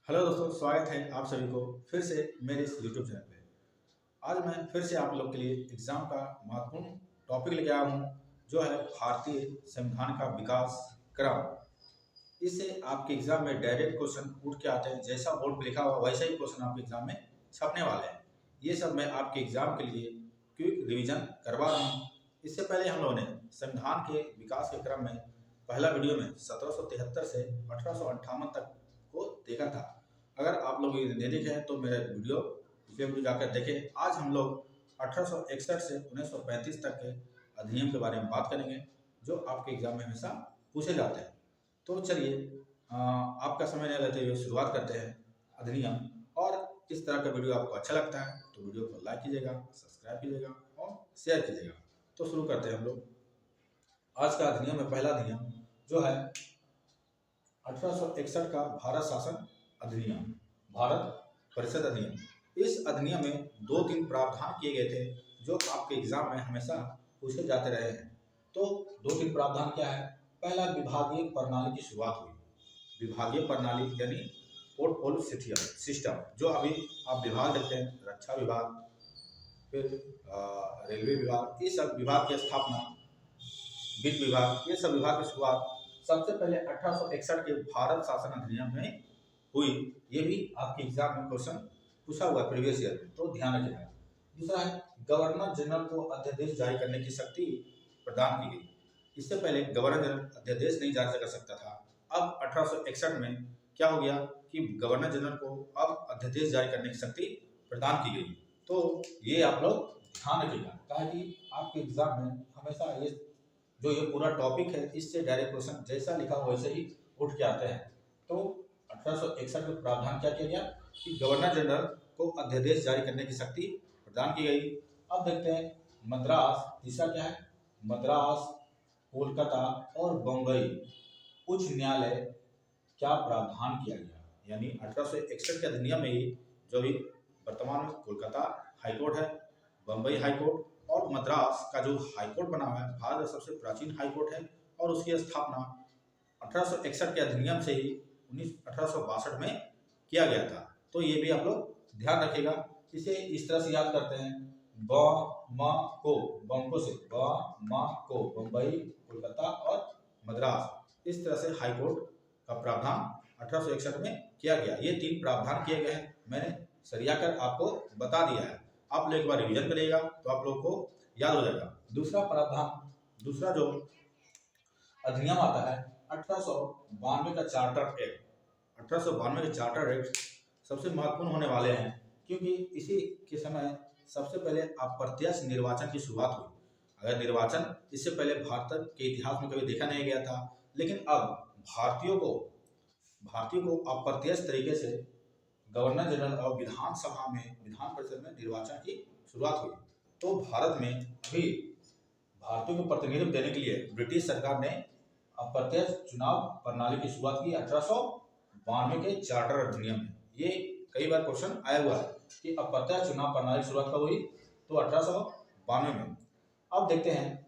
Hello दोस्तों, स्वागत है आप सभी को फिर से मेरे इस यूट्यूब चैनल पे। आज मैं फिर से आप लोग के लिए एग्जाम का महत्वपूर्ण टॉपिक लेके आया हूँ, जो है भारतीय संविधान का विकास क्रम। इससे आपके एग्जाम में डायरेक्ट क्वेश्चन उठ के आते हैं, जैसा बोर्ड पे लिखा हुआ वैसा ही क्वेश्चन आपके एग्जाम में छपने वाले हैं। ये सब मैं आपके एग्जाम के लिए क्विक रिविजन करवा रहा हूँ। इससे पहले हम लोगों ने संविधान के विकास के क्रम में पहला वीडियो में 1773 से 1858 तक को देखा था। अगर आप लोग ये नहीं देखे हैं तो मेरा वीडियो पिछले वीडियो जाकर देखें। आज हम लोग 1861 से 1935 तक के अधिनियम के बारे में बात करेंगे, जो आपके एग्जाम में हमेशा पूछे जाते हैं। तो चलिए आपका समय नहीं लेते हुए शुरुआत करते हैं अधिनियम। और इस तरह का वीडियो आपको अच्छा लगता है तो वीडियो को लाइक कीजिएगा, सब्सक्राइब कीजिएगा और शेयर कीजिएगा। तो शुरू करते हैं हम लोग आज का अधिनियम में। पहला अधिनियम जो है 1861 का भारत शासन अधिनियम, भारत परिषद अधिनियम। इस अधिनियम में 2-3 प्रावधान किए गए थे जो आपके एग्जाम में हमेशा पूछे जाते रहे हैं। तो 2-3 प्रावधान क्या है? पहला, विभागीय प्रणाली की शुरुआत हुई। विभागीय प्रणाली यानी पोर्टफोलियो सिस्टम, जो अभी आप विभाग देखते हैं, रक्षा विभाग, फिर रेलवे विभाग, ये सब विभाग की स्थापना, वित्त विभाग, ये सब विभाग की शुरुआत सबसे पहले 1861 के भारत शासन अधिनियम में हुई। ये भी आपके एग्जाम में क्वेश्चन पूछा हुआ है प्रीवियस ईयर में, तो ध्यान रखिएगा। दूसरा है, गवर्नर जनरल को अध्यादेश जारी करने की शक्ति प्रदान की गई। इससे पहले गवर्नर जनरल अध्यादेश नहीं जारी कर सकता था। अब 1861 में क्या हो गया कि गवर्नर जनरल को अब अध्यादेश जारी करने की शक्ति प्रदान की गई। तो ये आप लोग ध्यान रखिएगा, ताकि आपके एग्जाम में हमेशा ये जो ये पूरा टॉपिक है, इससे डायरेक्ट क्वेश्चन जैसा लिखा हो वैसे ही उठ के आते हैं। तो 1861 में प्रावधान क्या किया गया कि गवर्नर जनरल को अध्यादेश जारी करने की शक्ति प्रदान की गई। अब देखते हैं मद्रास, तीसरा क्या है? मद्रास, कोलकाता और बम्बई उच्च न्यायालय क्या प्रावधान किया गया। यानी 1861 के अधिनियम में ही जो भी वर्तमान में कोलकाता हाईकोर्ट है, बम्बई हाईकोर्ट और मद्रास का जो हाईकोर्ट बना हुआ है, भारत का सबसे प्राचीन हाईकोर्ट है, और उसकी स्थापना 1861 के अधिनियम से ही 1862 में किया गया था। तो ये भी आप लोग ध्यान रखिएगा। इसे इस तरह से याद करते हैं, ब म को, बम्को से ब म को, बम्बई, कोलकाता और मद्रास। इस तरह से हाईकोर्ट का प्रावधान 1861 में किया गया। ये 3 प्रावधान किए गए हैं, मैंने सरिया कर आपको बता दिया है। आप लोग एक बार रिवीजन करिएगा तो आप लोग को याद हो जाएगा। दूसरा प्रावधान, दूसरा जो अधिनियम आता है 1892 का चार्टर एक्ट। 1892 के चार्टर एक्ट सबसे महत्वपूर्ण होने वाले हैं, क्योंकि इसी के समय सबसे पहले अप्रत्यक्ष निर्वाचन की शुरुआत हुई। अगर निर्वाचन इससे पहले भारत के इतिहास में कभी देखा नहीं गया था, लेकिन अब भारतीयों को अप्रत्यक्ष तरीके से गवर्नर जनरल और विधानसभा में, विधान परिषद में निर्वाचन की शुरुआत हुई। तो भारत में अभी भारतीयों को प्रतिनिधित्व देने के लिए ब्रिटिश सरकार ने अप्रत्यक्ष चुनाव प्रणाली की शुरुआत की 1892 के चार्टर अधिनियम में। ये कई बार क्वेश्चन आया हुआ है कि अप्रत्यक्ष चुनाव प्रणाली की शुरुआत कब हुई, तो 1892 में। अब देखते हैं,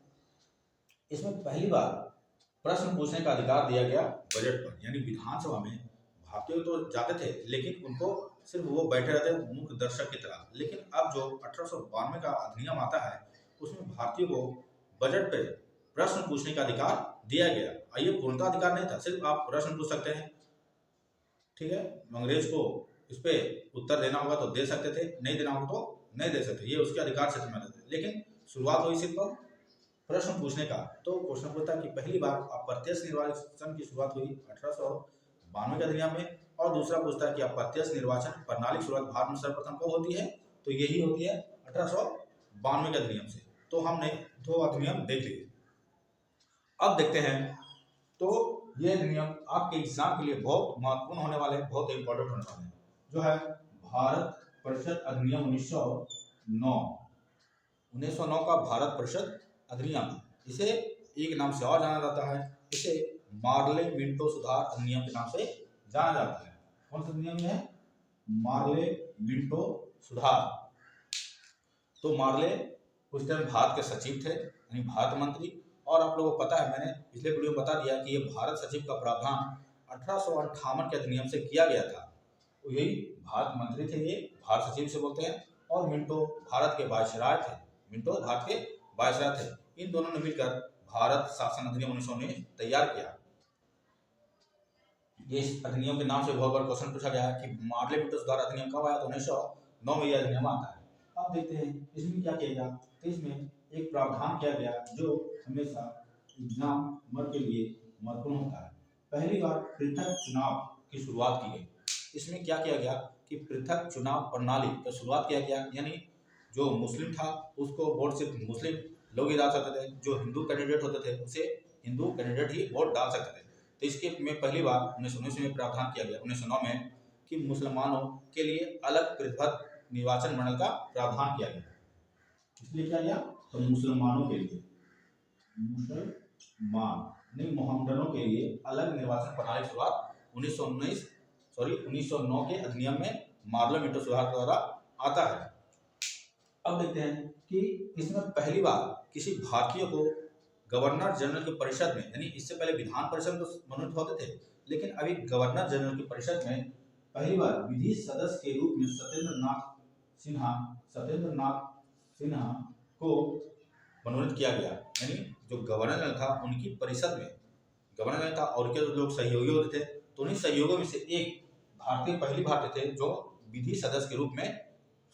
इसमें पहली बार प्रश्न पूछने का अधिकार दिया गया बजट पर। यानी विधानसभा में भारतीय तो जाते थे, लेकिन उनको सिर्फ वो बैठे रहते मुख्य दर्शक की तरह। लेकिन अब जो 1892 का अधिनियम आता है, उसमें भारतीयों को बजट पे प्रश्न पूछने का अधिकार दिया गया। ये पूर्णतः अधिकार नहीं था, सिर्फ आप प्रश्न पूछ सकते हैं, ठीक है। अंग्रेज को इस पे उत्तर देना होगा तो दे सकते थे, नहीं देना होगा तो नहीं दे सकते, ये उसके अधिकार क्षेत्र में आते थे। लेकिन शुरुआत हुई सिर्फ प्रश्न पूछने का। तो क्वेश्चन पूछता है कि पहली बार अप्रत्यक्ष निर्वाचन की शुरुआत हुई 1892 के अधिनियम में, और दूसरा पूछता है कि अप्रत्यक्ष निर्वाचन प्रणाली की शुरुआत भारत में सर्वप्रथम कब होती है, तो यही होती है 1892 के अधिनियम से। तो हमने 2 अधिनियम देख लिए। अब देखते हैं, तो ये अधिनियम आपके एग्जाम के लिए बहुत महत्वपूर्ण होने वाले हैं, बहुत इंपॉर्टेंट होने वाले हैं, जो है भारत परिषद अधिनियम 1909 का भारत परिषद अधिनियम। इसे एक नाम से और जाना जाता है, इसे मार्ले मिंटो सुधार अधिनियम के नाम से जाना जाता है। कौन सा अधिनियम है? मार्ले मिंटो सुधार। तो मार्ले उस टाइम भारत के सचिव थे, यानी भारत मंत्री। और आप लोगों को पता है, मैंने पिछले वीडियो में बता दिया कि ये भारत सचिव का प्रावधान 1858 के अधिनियम से किया गया था। यही भारत मंत्री थे, ये भारत सचिव से बोलते हैं। और मिंटो भारत के वायसराय थे, मिंटो भारत के वायसराय थे। इन दोनों ने मिलकर भारत शासन अधिनियम 1919 तैयार किया। ये इस अधिनियम के नाम से बहुत बार क्वेश्चन पूछा गया है कि मार्ले मिंटो सुधार अधिनियम कब आया, तो 1909 में यह अधिनियम आता है। अब देखते हैं इसमें क्या किया गया। तो इसमें एक प्रावधान किया गया जो हमेशा एग्जाम के लिए महत्वपूर्ण होता है। पहली बार पृथक चुनाव की शुरुआत की गई। इसमें क्या किया गया कि पृथक चुनाव प्रणाली का शुरुआत किया गया, यानी जो मुस्लिम था उसको वोट सिर्फ मुस्लिम लोग ही डाल सकते थे, जो हिंदू कैंडिडेट होते थे उसे हिंदू कैंडिडेट ही वोट डाल सकते थे। तो इसके में पहली बार 1919 में प्रावधान किया गया, 1909 में, कि मुसलमानों के लिए अलग पृथक निर्वाचन मंडल का प्रावधान किया गया। इसलिए क्या किया, तो मुसलमानों के लिए, मुसलमान नहीं मोहम्मदनों के लिए अलग निर्वाचन प्रणाली की शुरुआत 1909 के अधिनियम में मार्ले मिंटो सुधार द्वारा आता है। अब देखते हैं कि इसमें पहली बार किसी भारतीय को गवर्नर जनरल की परिषद में, यानी इससे पहले विधान परिषद तो मनोनीत होते थे, लेकिन अभी गवर्नर जनरल की परिषद में पहली बार विधि सदस्य के रूप में सत्येंद्र नाथ सिन्हा को मनोनीत किया गया। यानी जो गवर्नर जनरल था उनकी परिषद में गवर्नर जनरल था और उनके लोग सहयोगी होते थे, तो उन्हीं सहयोगियों में से एक पहली भारतीय थे जो विधि सदस्य के रूप में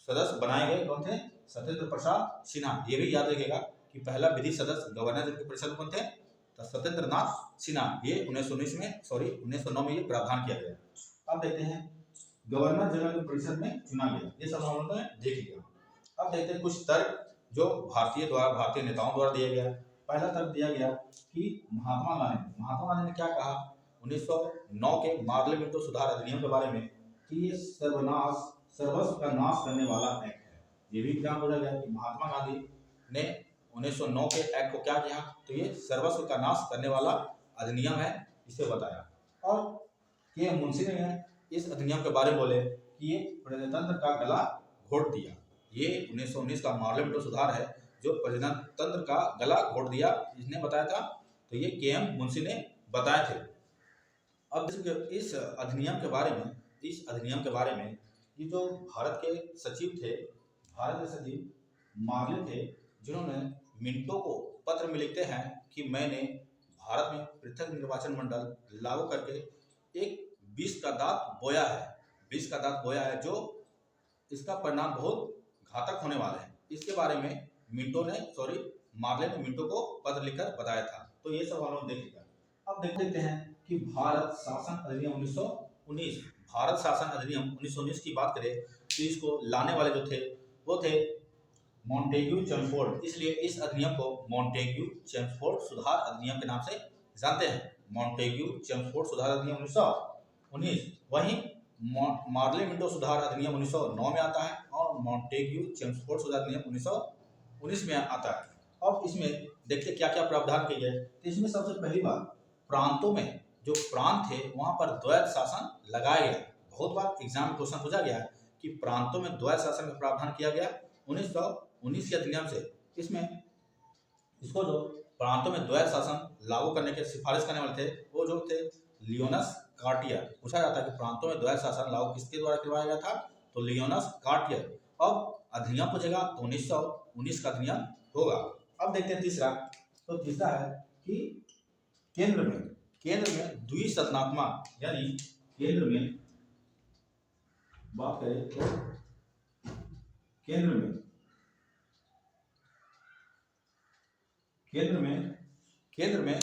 सदस्य बनाए गए। कौन थे, सत्येंद्र प्रसाद सिन्हा। ये भी याद रखिएगा कि पहला विधि सदस्य गवर्नर जनरल की परिषद कौन थे, तो सत्येंद्र नाथ सिन्हा। ये 1909 में ये प्रावधान किया गया। अब देखते हैं गवर्नर जनरल की परिषद में चुना गया, ये सब हम लोगों ने देख लिया। अब देखते हैं कुछ तर्क जो भारतीय नेताओं द्वारा दिया गया। पहला तर्क दिया गया कि महात्मा गांधी ने क्या कहा 1909 के मार्ले मिंटो सुधार अधिनियम के बारे में, कि ये सर्वस्व का नाश करने वाला एक्ट है। ये भी एग्जाम हो गया कि महात्मा गांधी ने 1909 के एक्ट को क्या किया, तो ये सर्वस्व का नाश करने वाला अधिनियम है, इसे बताया। और के मुंशी ने इस अधिनियम के बारे में बोले कि ये प्रजातंत्र का गला घोट दिया। ये 1919 का मार्ले मिंटो सुधार है जो प्रजातंत्र का गला घोट दिया, इसने बताया था। तो ये के मुंशी ने बताए थे। अब इस अधिनियम के बारे में ये जो भारत के सचिव मार्ले थे, जिन्होंने मिंटो को पत्र में लिखते हैं कि मैंने भारत में पृथक निर्वाचन मंडल लागू करके एक विष का दांत बोया है जो इसका परिणाम बहुत घातक होने वाला है। इसके बारे में मार्ले ने मिंटो को पत्र लिखकर बताया था। तो ये सब हम लोग देखेगा। अब देखते हैं कि भारत शासन अधिनियम 1919 की बात करें तो इसको लाने वाले जो थे वो थे मॉन्टेग्यू चेम्सफोर्ड। इसलिए इस अधिनियम को मॉन्टेग्यू चेम्सफोर्ड सुधार अधिनियम के नाम से जानते हैं। मॉन्टेग्यू चेम्सफोर्ड सुधार अधिनियम 1919। वहीं मार्ले मिंटो सुधार अधिनियम 1909 में आता है और मॉन्टेग्यू चेम्सफोर्ड सुधार अधिनियम 1919 में आता है। अब इसमें देखते क्या क्या प्रावधान किए गए। तो इसमें सबसे पहली बार प्रांतों में जो प्रांत थे वहां पर द्वैत शासन लगाया गया। बहुत बार एग्जाम में क्वेश्चन पूछा गया कि प्रांतों में द्वैत शासन का प्रावधान किया गया 1919 के अधिनियम से। इसमें इसको जो प्रांतों में द्वैत शासन लागू करने के सिफारिश करने वाले थे वो जो थे लियोनस कार्टियर। पूछा जाता है कि प्रांतों में द्वैत शासन लागू किसके द्वारा करवाया गया था, तो लियोनस कार्टियर। अब अधिनियम पूछेगा तो 1919 का अधिनियम होगा। अब देखते हैं तीसरा। तो तीसरा है कि केंद्र में द्विसदनात्मक, यानी केंद्र में बात करें तो केंद्र में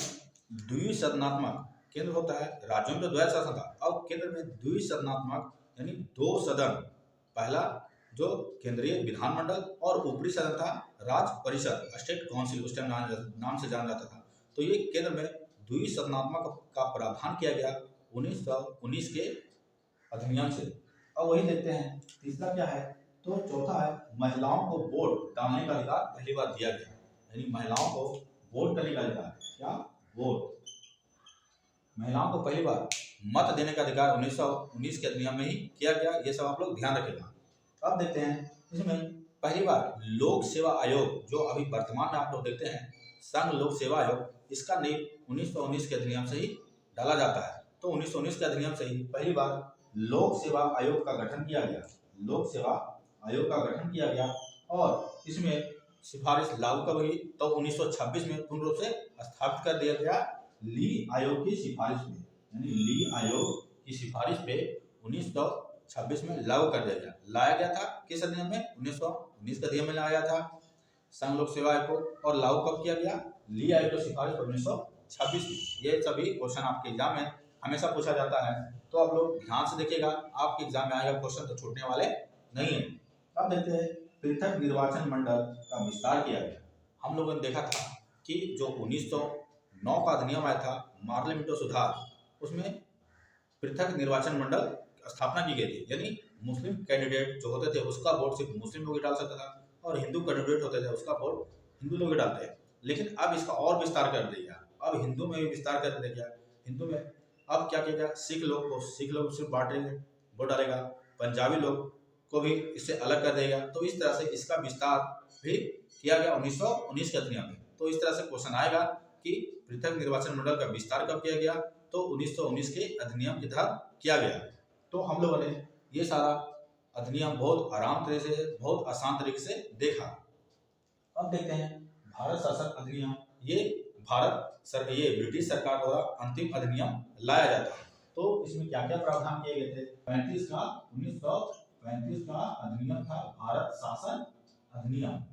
द्विसदनात्मक, केंद्र होता है राज्यों में तो द्वैत शासन था, अब केंद्र में द्विसदनात्मक यानी दो सदन। पहला जो केंद्रीय विधानमंडल और ऊपरी सदन था राज्य परिषद, स्टेट काउंसिल उस टाइम नाम से जाना जाता था। तो ये केंद्र में द्विसदनात्मक का प्रावधान किया गया 1919 के अधिनियम से। अब वही देखते हैं तीसरा क्या है। तो चौथा है महिलाओं को वोट डालने का अधिकार पहली बार दिया गया, यानी महिलाओं को वोट करने का अधिकार। क्या वोट, महिलाओं को पहली बार मत देने का अधिकार 1919 के अधिनियम में ही किया गया। ये सब आप लोग ध्यान रखिएगा। अब देखते हैं इसमें पहली बार लोक सेवा आयोग, जो अभी वर्तमान में आप लोग देखते हैं संघ लोक सेवा आयोग, इसका नींव 1919 के अधिनियम से ही डाला जाता है। तो 1919 के अधिनियम से ही पहली बार लोक सेवा आयोग का गठन किया गया। लोक सेवा आयोग का गठन किया गया और इसमें सिफारिश लागू कब हुई? तो 1926 में पूर्ण रूप से स्थापित कर दिया गया ली आयोग की सिफारिश में, यानी ली आयोग की सिफारिश पे 1926 में लागू कर दिया गया। लाया गया था किस अधिनियम में? 1919 के अधिनियम में लाया था संघ लोक सेवा आयोग को, और लागू कब किया गया? ली आयोग की सिफारिश पर 1926 में। ये सभी क्वेश्चन आपके एग्जाम में हमेशा पूछा जाता है, तो आप लोग ध्यान से देखिएगा, आपके एग्जाम में आएगा क्वेश्चन तो छूटने वाले नहीं है। अब देखते हैं पृथक निर्वाचन मंडल का विस्तार किया गया। हम लोगों ने देखा था कि जो 1909 का अधिनियम आया था पार्लियामेंट सुधार, उसमें पृथक निर्वाचन मंडल स्थापना की गई थी, यानी मुस्लिम कैंडिडेट जो होते थे उसका वोट सिर्फ मुस्लिम लोग ही डाल सकता था और हिंदू कैंडिडेट होते थे उसका वोट हिंदू लोग ही डालते हैं। लेकिन अब इसका और विस्तार कर दिया, अब हिंदू में भी विस्तार कर दिया गया। हिंदू में अब क्या किया गया? सिख लोग को सिर्फ बांटेंगे, वोट डालेगा, पंजाबी लोग को भी इससे अलग कर देगा। तो इस तरह से इसका विस्तार भी किया गया 1919 के अधिनियम में। तो इस तरह से क्वेश्चन आएगा कि पृथक निर्वाचन मंडल का विस्तार कब किया गया? तो 1919 के अधिनियम के तहत किया गया। तो हम लोगों ने ये सारा अधिनियम बहुत आराम तरह से, बहुत आसान तरीके से देखा। अब देखते हैं भारत शासन अधिनियम। ये ब्रिटिश सरकार द्वारा अंतिम अधिनियम लाया जाता है। तो इसमें क्या क्या प्रावधान किए गए थे? 1935 का अधिनियम था भारत शासन अधिनियम।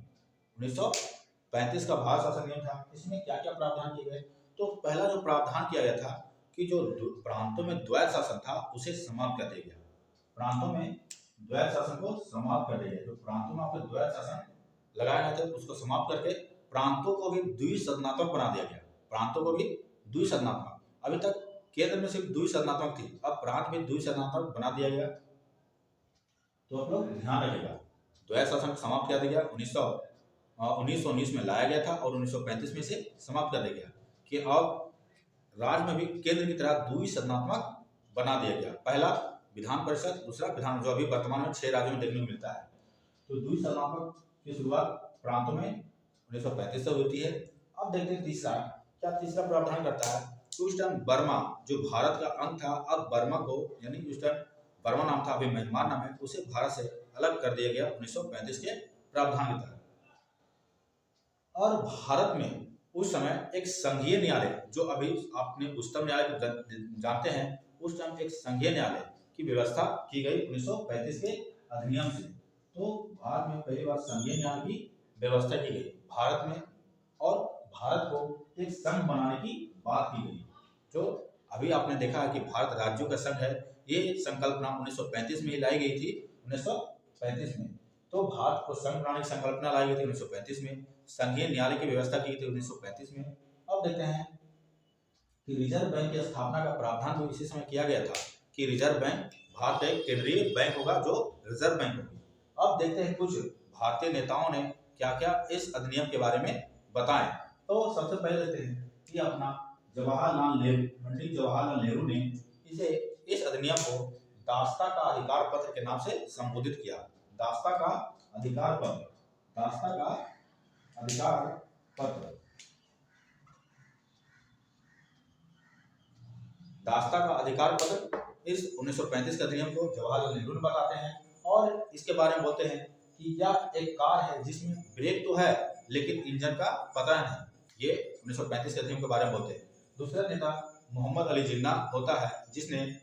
1935 का भारत शासन अधिनियम था। इसमें क्या क्या प्रावधान किए गए? तो पहला जो प्रावधान किया गया था कि जो प्रांतों में द्वैत शासन था उसे समाप्त कर दिया गया। प्रांतों में द्वैत शासन को समाप्त कर दिया गया। जो प्रांतों में आपके द्वैत शासन लगाए गए थे उसको समाप्त करके प्रांतों को भी द्विसदनात्मक बना दिया गया। प्रांतों को भी द्विसदनात्मक, अभी तक केंद्र में सिर्फ द्विसदनात्मक थी, अब प्रांत में द्विसदनात्मक बना दिया गया। तो आप लोग ध्यान रखिएगा, द्वैत शासन समाप्त कर दिया गया। 1919 में लाया गया था और 1935 में से समाप्त कर दिया गया कि अब राज्य में भी केंद्र की तरह द्विसदनात्मक बना दिया गया। पहला विधान परिषद, दूसरा विधान, जो अभी वर्तमान में 6 राज्यों में देखने को मिलता है। तो द्विसदनात्मक की शुरुआत प्रांतों में 1935 से होती है। अब देखते हैं तीसरा, क्या तीसरा प्रावधान करता है? उस टाइम बर्मा, जो भारत का अंग था, अब बर्मा को, यानी उस टाइम बर्मा नाम था, अभी म्यांमार नाम है, उसे भारत से अलग कर दिया गया 1935 के प्रावधान के तहत। और भारत में उस समय एक संघीय न्यायालय, जो अभी आपने उच्चतम न्यायालय जानते हैं, उस टाइम एक संघीय न्यायालय की व्यवस्था की गई 1935 के अधिनियम से। तो भारत में पहली बार संघीय न्यायालय की व्यवस्था की गई भारत में, और भारत को एक संघ बनाने की बात की गई। जो अभी आपने देखा है कि भारत राज्यों का संघ है, ये संकल्पना 1935 में ही लाई गई थी। 1935 में तो भारत को संघ बनाने की संकल्पना लाई गई थी 1935 में। संघीय न्यायालय की व्यवस्था की गई थी 1935 में। अब देखते हैं कि रिजर्व बैंक की स्थापना का प्रावधान तो इसी समय किया गया था कि रिजर्व बैंक भारत का एक केंद्रीय बैंक होगा, जो रिजर्व बैंक होगी। अब देखते हैं कुछ भारतीय नेताओं ने क्या क्या इस अधिनियम के बारे में बताएं। तो सबसे पहले देखते हैं कि अपना पंडित जवाहरलाल नेहरू ने इस अधिनियम को दास्ता का अधिकार पत्र के नाम से संबोधित किया। दास्ता का अधिकार पत्र, दास्ता का अधिकार पत्र, दास्ता का अधिकार पत्र इस 1935 के अधिनियम को जवाहरलाल नेहरू ने बताते हैं, और इसके बारे में बोलते हैं कि यह एक कार है जिसमें ब्रेक तो है लेकिन इंजन का पता नहीं। ये 1935 के अधिनियम के बारे में बोलते हैं। दूसरा नेता मोहम्मद अली जिन्ना होता है, जिसने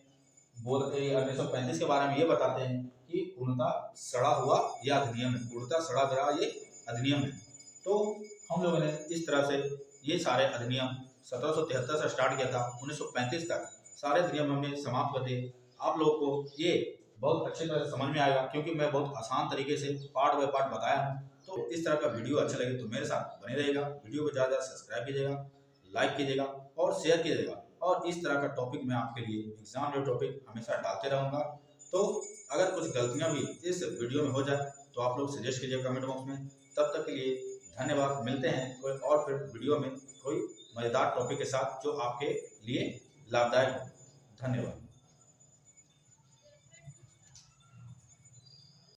1935 के बारे में ये बताते हैं कि पूर्णतः सड़ा हुआ यह अधिनियम है, पूर्णतः सड़ा गया ये अधिनियम है। तो हम लोगों ने इस तरह से ये सारे अधिनियम 1773 से स्टार्ट किया था, 1935 तक सारे अधिनियम हमने समाप्त कर दिए। आप लोगों को ये बहुत अच्छे तरह से समझ में आएगा, क्योंकि मैं बहुत आसान तरीके से पार्ट बाय पार्ट बताया हूँ। तो इस तरह का वीडियो अच्छा लगे तो मेरे साथ बने रहेगा। वीडियो को ज़्यादा सब्सक्राइब कीजिएगा, लाइक कीजिएगा और शेयर कीजिएगा। और इस तरह का टॉपिक मैं आपके लिए एग्जाम में टॉपिक हमेशा डालते रहूँगा। तो अगर कुछ गलतियाँ भी इस वीडियो में हो जाए तो आप लोग सजेस्ट कीजिए कमेंट बॉक्स में। तब तक के लिए धन्यवाद। मिलते हैं कोई और फिर वीडियो में कोई मज़ेदार टॉपिक के साथ जो आपके लिए लाभदायक हो। धन्यवाद।